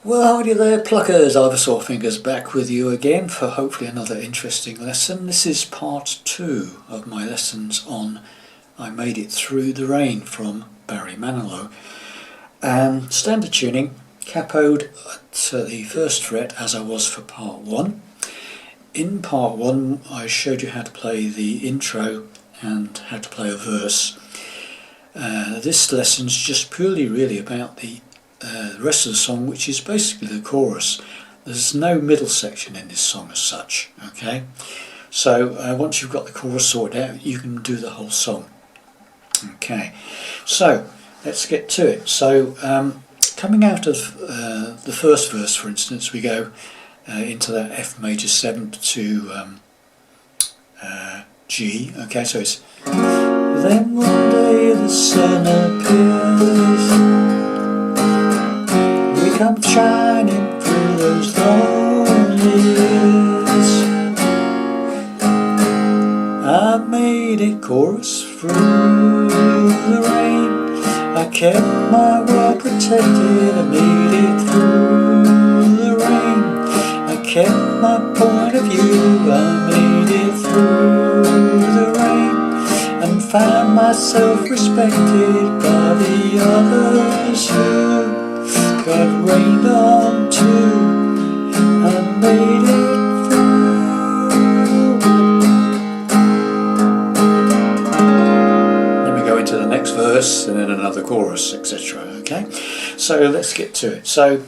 Well, howdy there, pluckers. Ivor Sawfingers back with you again for hopefully another interesting lesson. This is part 2 of my lessons on I Made It Through the Rain from Barry Manilow. Standard tuning, capoed at the first fret as I was for part 1. In part 1 I showed you how to play the intro and how to play a verse. This lesson's just purely really about the rest of the song, which is basically the chorus. There's no middle section in this song as such, okay? So once you've got the chorus sorted out, you can do the whole song. Okay, so let's get to it. So coming out of the first verse, for instance, we go into that F major 7 to G, okay? So it's then one day the sun appears, come shining through those lonely years. I made it chorus through the rain. I kept my word protected. I made it through the rain. I kept my point of view. I made it through the rain and found myself respected by the others who got rained on too. I made it through. Then we go into the next verse and then another chorus, etc. Okay, so let's get to it. So,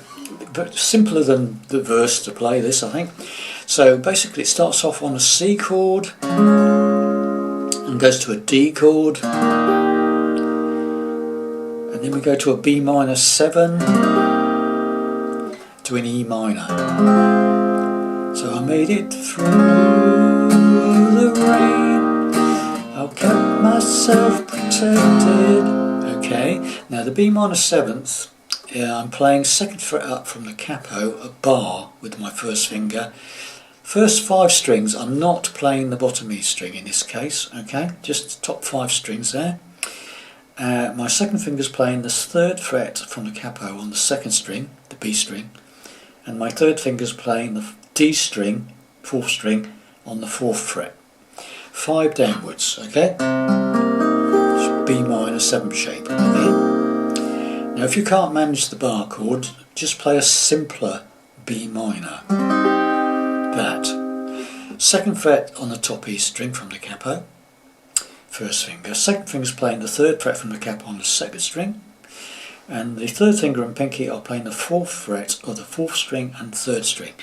but simpler than the verse to play this, I think. So basically it starts off on a C chord and goes to a D chord, and then we go to a B minor 7 to an E minor. So I made it through the rain. I kept myself protected. Okay, now the B minor 7th, I'm playing 2nd fret up from the capo, a bar with my first finger. First 5 strings, I'm not playing the bottom E string in this case, okay, just the top 5 strings there. My second finger's playing the 3rd fret from the capo on the 2nd string, the B string, and my 3rd finger's playing the D string, 4th string, on the 4th fret. 5 downwards, okay? It's B minor 7 shape, okay? Now if you can't manage the bar chord, just play a simpler B minor. That. 2nd fret on the top E string from the capo, first finger. 2nd finger's playing the 3rd fret from the capo on the 2nd string, and the 3rd finger and pinky are playing the 4th fret of the 4th string and 3rd string.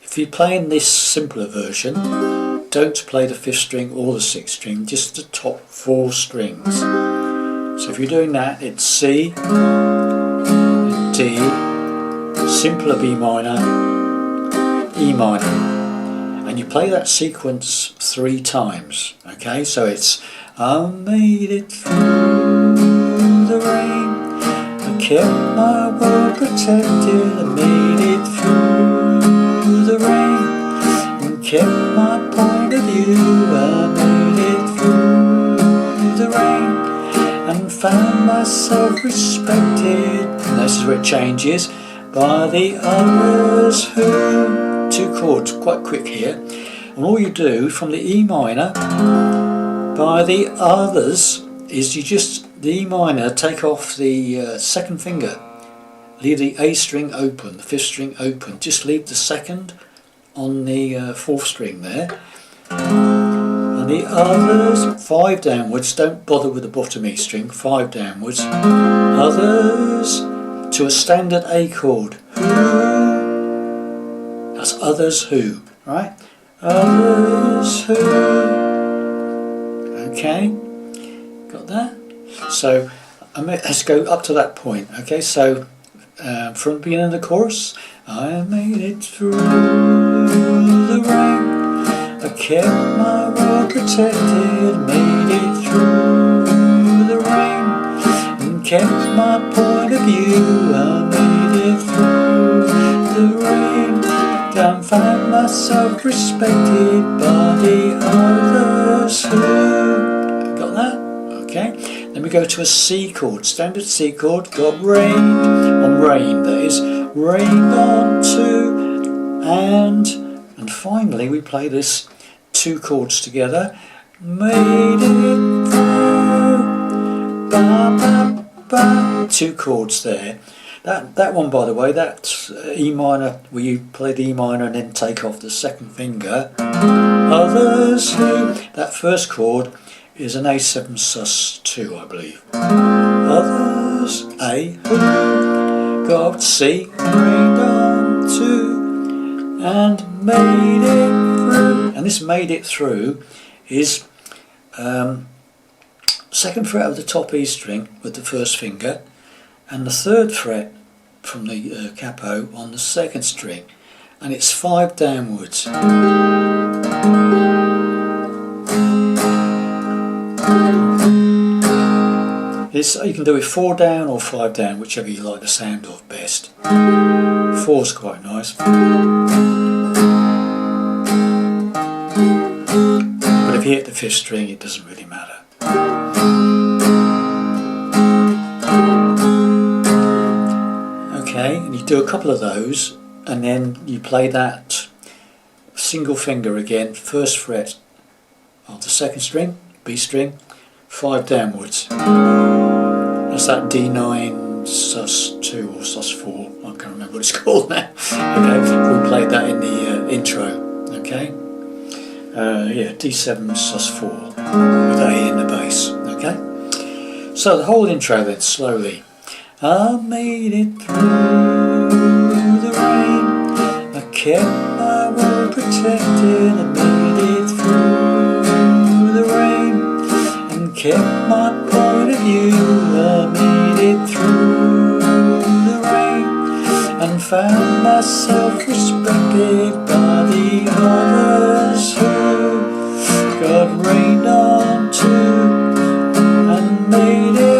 If you're playing this simpler version, don't play the 5th string or the 6th string, just the top 4 strings. So if you're doing that, it's C, D, simpler B minor, E minor, and you play that sequence 3 times. Okay, so it's I made it through the rain, I kept my word protected, I made it through the rain and kept my point of view. I made it through the rain and found myself respected, and this is where it changes, by the others who, 2 chords, quite quick here, and all you do from the E minor, by the others, is you just, the E minor, take off the 2nd finger, leave the A string open, the 5th string open, just leave the 2nd on the 4th string there, and the others, 5 downwards, don't bother with the bottom E string, 5 downwards, others, to a standard A chord, who, that's others who, right? Others who, okay, got that? So let's go up to that point, okay? So from the beginning of the chorus, I made it through the rain, I kept my word protected, made it through the rain and kept my point of view. I made it through the rain and found myself respected by the others who, got that? Okay, then we go to a C chord, standard C chord, got rain, on rain that is, rained on to, and finally we play this 2 chords together. Made it through, ba ba ba. 2 chords there. That one, by the way, that's E minor, where you play the E minor and then take off the 2nd finger. Others who, that first chord is an A7 sus 2, I believe. Others, A who got C, rained on to, and made it through. And this made it through is 2nd fret of the top E string with the 1st finger, and the 3rd fret from the capo on the 2nd string, and it's 5 downwards. You can do it 4 down or 5 down, whichever you like the sound of best. 4's quite nice. But if you hit the 5th string, it doesn't really matter. Okay, and you do a couple of those, and then you play that single finger again, 1st fret of the 2nd string, B string, 5 downwards. That's that D9 sus 2 or sus 4, I can't remember what it's called now. Okay, we played that in the intro. Okay, yeah, D7 sus 4 with A in the bass. Okay, so the whole intro then, slowly. I made it through the rain, I kept my world protected, I made it through the rain, and kept my point of view. I made it through the rain, and found myself respected by the others who got rained on to, and made it.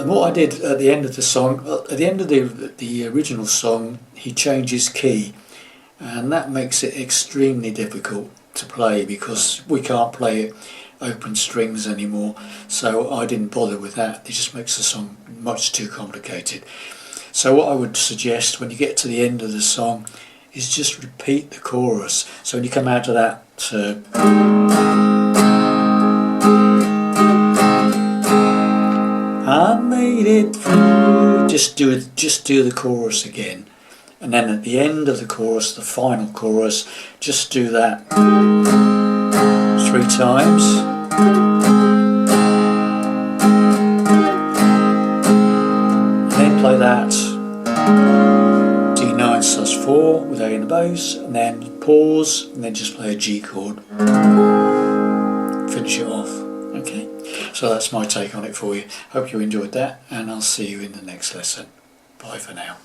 What I did at the end of the song, at the end of the original song, he changes key, and that makes it extremely difficult to play because we can't play it open strings anymore, so I didn't bother with that. It just makes the song much too complicated. So what I would suggest when you get to the end of the song is just repeat the chorus. So when you come out of that I made it through, just do the chorus again, and then at the end of the chorus, the final chorus, just do that 3 times, and then play that D9 sus 4 with A in the bass, and then pause, and then just play a G chord, finish it off. Okay, so that's my take on it for you. Hope you enjoyed that, and I'll see you in the next lesson. Bye for now.